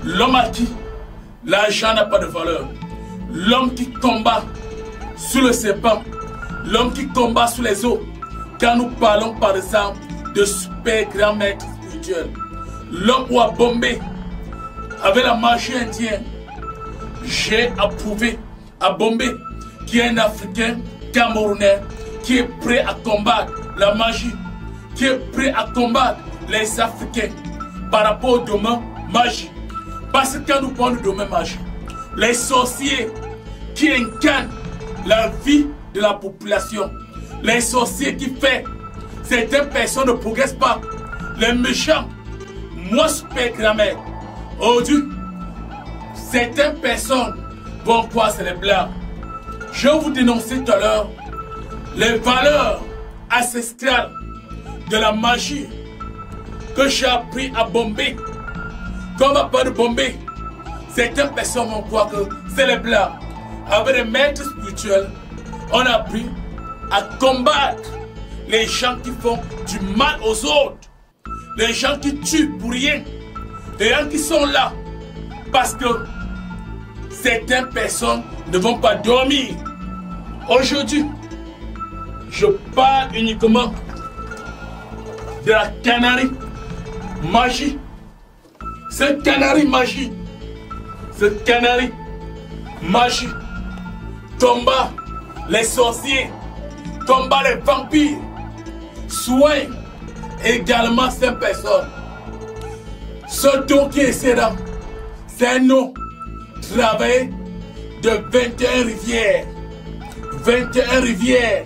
L'homme à qui l'argent n'a pas de valeur. L'homme qui combat sous le serpent. L'homme qui combat sous les eaux. Quand nous parlons par exemple de super grand maître spirituel. L'homme ou à Bombay, avec la magie indienne, j'ai approuvé à Bombay, qui est un Africain camerounais, qui est prêt à combattre la magie, qui est prêt à combattre les Africains par rapport au domaine magie. Parce que quand nous parlons du domaine magie, les sorciers qui incarnent la vie de la population, les sorciers qui font certaines personnes ne progressent pas, les méchants, moi super grand-mère, aujourd'hui, certaines personnes vont croire que c'est les blancs. Je vais vous dénoncer tout à l'heure les valeurs ancestrales de la magie que j'ai appris à Bombay. Comme à part de Bombay, certaines personnes vont croire que c'est les blancs. Avec les maîtres spirituels, on a appris à combattre les gens qui font du mal aux autres, les gens qui tuent pour rien, les gens qui sont là parce que certaines personnes ne vont pas dormir. Aujourd'hui, je parle uniquement de la canarie magie. Cette canarie magie, cette canarie magie combat les sorciers, combat les vampires, soigne également ces personnes. Ce don qui est là, c'est un nom travaillé de 21 rivières. 21 rivières.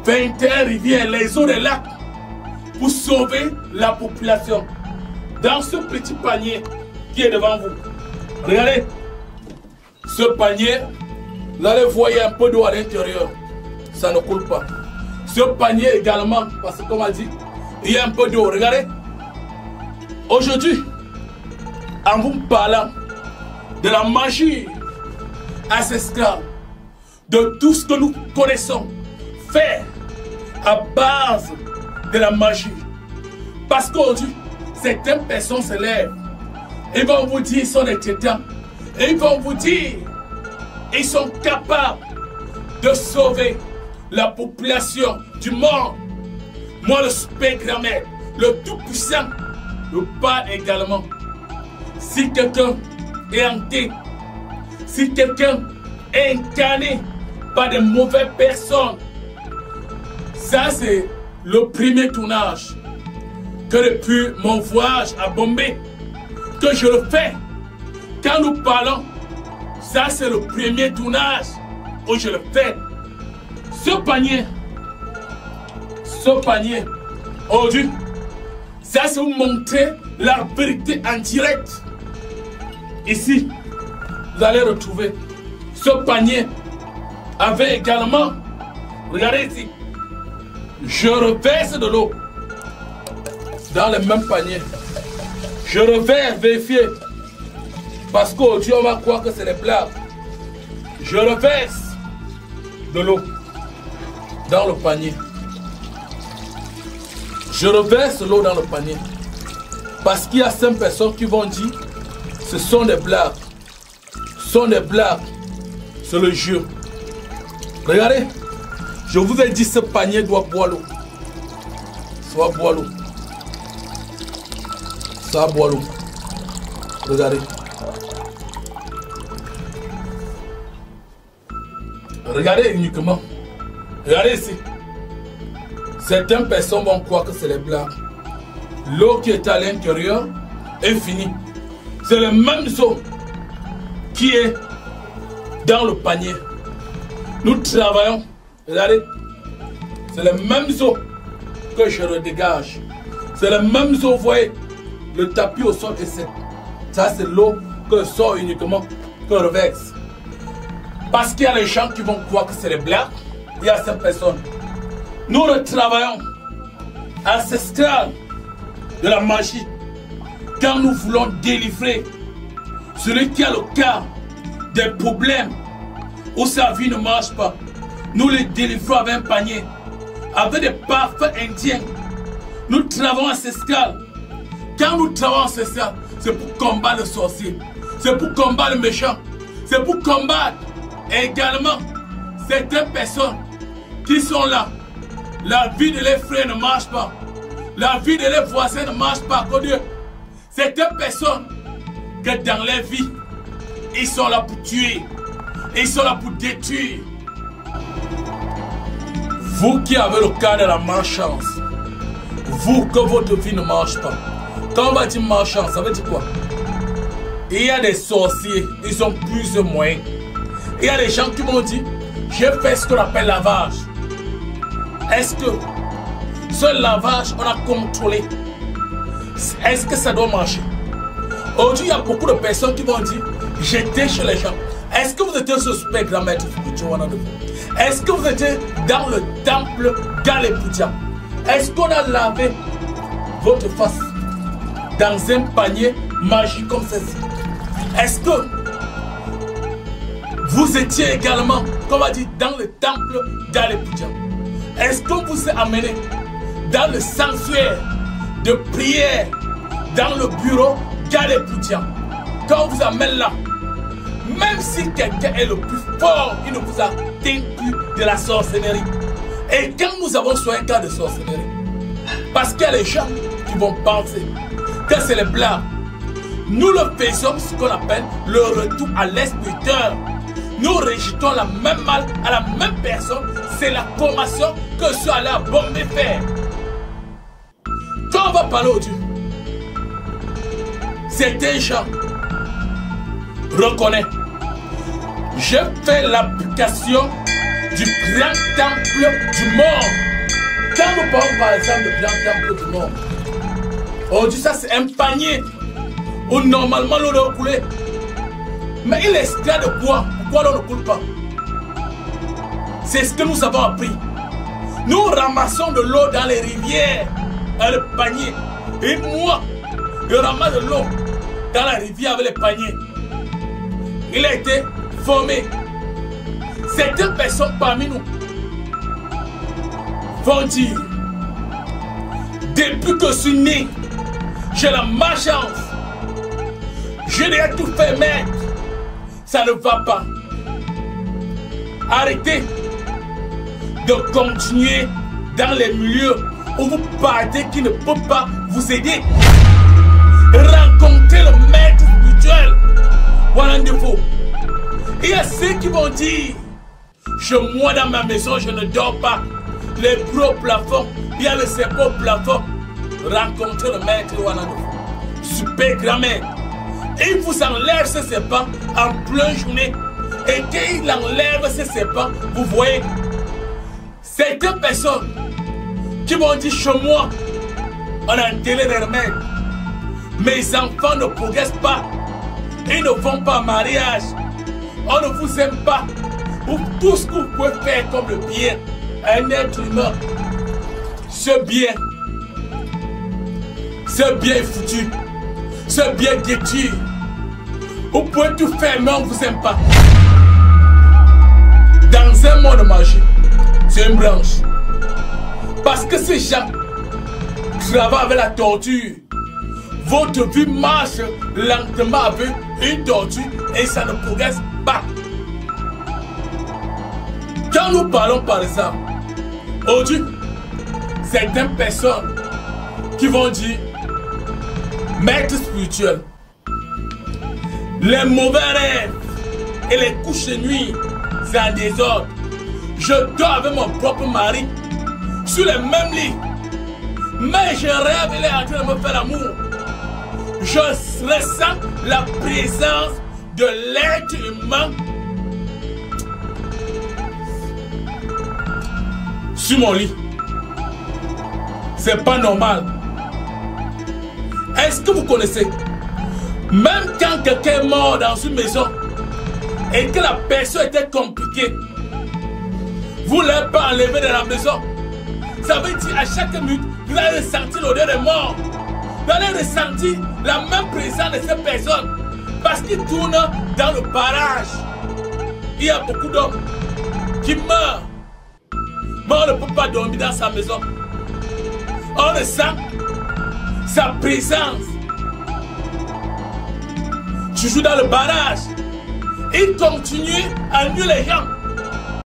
21 rivières, les eaux des lacs, pour sauver la population. Dans ce petit panier qui est devant vous, regardez, ce panier, vous allez voir un peu d'eau à l'intérieur, ça ne coule pas. Ce panier également, parce que comme on a dit, il y a un peu d'eau, regardez. Aujourd'hui, en vous parlant de la magie ancestrale, de tout ce que nous connaissons, faire à base de la magie. Parce qu'aujourd'hui, certaines personnes se lèvent, ils vont vous dire qu'ils sont des titans, et ils vont vous dire qu'ils sont capables de sauver la population du monde. Moi, le super grand-mère, le tout-puissant, je parle également. Si quelqu'un est hanté, si quelqu'un est incarné par de mauvaises personnes, ça c'est le premier tournage que depuis mon voyage à Bombay, que je le fais. Quand nous parlons, ça c'est le premier tournage où je le fais. Ce panier, aujourd'hui, ça c'est vous montrer la vérité en direct. Ici, vous allez retrouver ce panier avec également, regardez ici, je reverse de l'eau dans le même panier. Je reverse, vérifier, parce qu'aujourd'hui on va croire que c'est les blagues. Je reverse de l'eau dans le panier. Je reverse l'eau dans le panier. Parce qu'il y a 5 personnes qui vont dire ce sont des blagues. Ce sont des blagues. C'est le jeu. Regardez. Je vous ai dit ce panier doit boire l'eau. Ça va boire l'eau. Ça va boire l'eau. Regardez. Regardez uniquement. Regardez ici. Certaines personnes vont croire que c'est les blagues. L'eau qui est à l'intérieur est finie. C'est le même eau qui est dans le panier. Nous travaillons. Regardez. C'est le même eau que je redégage. C'est le même eau, vous voyez. Le tapis au sol est sec. Ça, c'est l'eau que sort uniquement, que reverse. Parce qu'il y a les gens qui vont croire que c'est les blagues. Il y a 5 personnes. Nous le travaillons ancestral de la magie. Quand nous voulons délivrer celui qui a le cas des problèmes où sa vie ne marche pas, nous les délivrons avec un panier, avec des parfums indiens. Nous travaillons ancestral. quand nous travaillons, c'est ça. C'est pour combattre le sorcier. C'est pour combattre le méchant. C'est pour combattre également certaines personnes qui sont là. La vie de leurs frères ne marche pas. La vie de leurs voisins ne marche pas. Certaines personnes que dans leur vie, ils sont là pour tuer. Ils sont là pour détruire. Vous qui avez le cas de la malchance, vous que votre vie ne marche pas. Quand on va dire malchance, ça veut dire quoi? Il y a des sorciers, ils ont plus de moyens. Il y a des gens qui m'ont dit, j'ai fait ce qu'on appelle lavage. Est-ce que ce lavage, on a contrôlé? Est-ce que ça doit marcher? Aujourd'hui, il y a beaucoup de personnes qui vont dire, j'étais chez les gens. Est-ce que vous étiez ce super grand maître spirituel? Est-ce que vous étiez dans le temple Galépoudia? Est-ce qu'on a lavé votre face dans un panier magique comme ceci? Est-ce que vous étiez également, comme on va dire, dans le temple Galépoudia? Est-ce qu'on vous a amené dans le sanctuaire de prière, dans le bureau Galépoudia? Quand on vous amène là, même si quelqu'un est le plus fort, il ne vous atteint plus de la sorcellerie. Et quand nous avons soit un cas de sorcellerie, parce qu'il y a les gens qui vont penser que c'est les blagues, nous le faisons ce qu'on appelle le retour à l'espiriteur. Nous rejetons la même mal à la même personne. C'est la formation que soit allé à bomber faire. Quand on va parler au Dieu, certains gens reconnaissent. Je fais l'application du grand temple du monde. Quand nous parlons par exemple du grand temple du monde, aujourd'hui ça c'est un panier où normalement l'eau doit couler. Mais il est extrait de quoi? Pourquoi l'eau ne coule pas? C'est ce que nous avons appris. Nous ramassons de l'eau dans les rivières, dans le panier. Et moi, je ramasse de l'eau dans la rivière avec les paniers. Il a été formé. Certaines personnes parmi nous vont dire, depuis que je suis né, j'ai la malchance. Je n'ai tout fait mettre. Ça ne va pas. Arrêtez de continuer dans les milieux où vous partez qui ne peut pas vous aider. Rencontrez le maître spirituel. Voilà un défaut. Il y a ceux qui vont dire, moi dans ma maison, je ne dors pas. Les gros plafonds, il y a le serpent au plafond. Rencontrez le maître voilà un défaut. Super grand maître. Il vous enlève ce serpent en pleine journée. Et quand il enlève ce serpent, vous voyez, certaines personnes qui vont dire chez moi, on a enterré les remèdes. Mes enfants ne progressent pas. Ils ne vont pas en mariage. On ne vous aime pas. Tout ce que vous pouvez faire comme le bien, un être humain, ce bien est foutu. Ce bien détruit. Vous pouvez tout faire, mais on ne vous aime pas. Dans un monde magique, c'est une branche. Parce que ces gens travaillent avec la torture. Votre vie marche lentement avec une torture et ça ne progresse pas. Quand nous parlons par exemple, aujourd'hui, certaines personnes qui vont dire, maître spirituel, les mauvais rêves et les couches de nuit, c'est en désordre. Je dors avec mon propre mari sur le même lit. Mais je rêve, il est en train de me faire l'amour. Je ressens la présence de l'être humain sur mon lit. C'est pas normal. Est-ce que vous connaissez? Même quand quelqu'un est mort dans une maison et que la personne était compliquée, vous ne l'avez pas enlevé de la maison. Ça veut dire à chaque minute, vous allez ressentir l'odeur de mort. Vous allez ressentir la même présence de cette personne. Parce qu'il tourne dans le barrage. Il y a beaucoup d'hommes qui meurent. Mais on ne peut pas dormir dans sa maison. On ressent sa présence. Tu joues dans le barrage. Il continue à nuire les gens.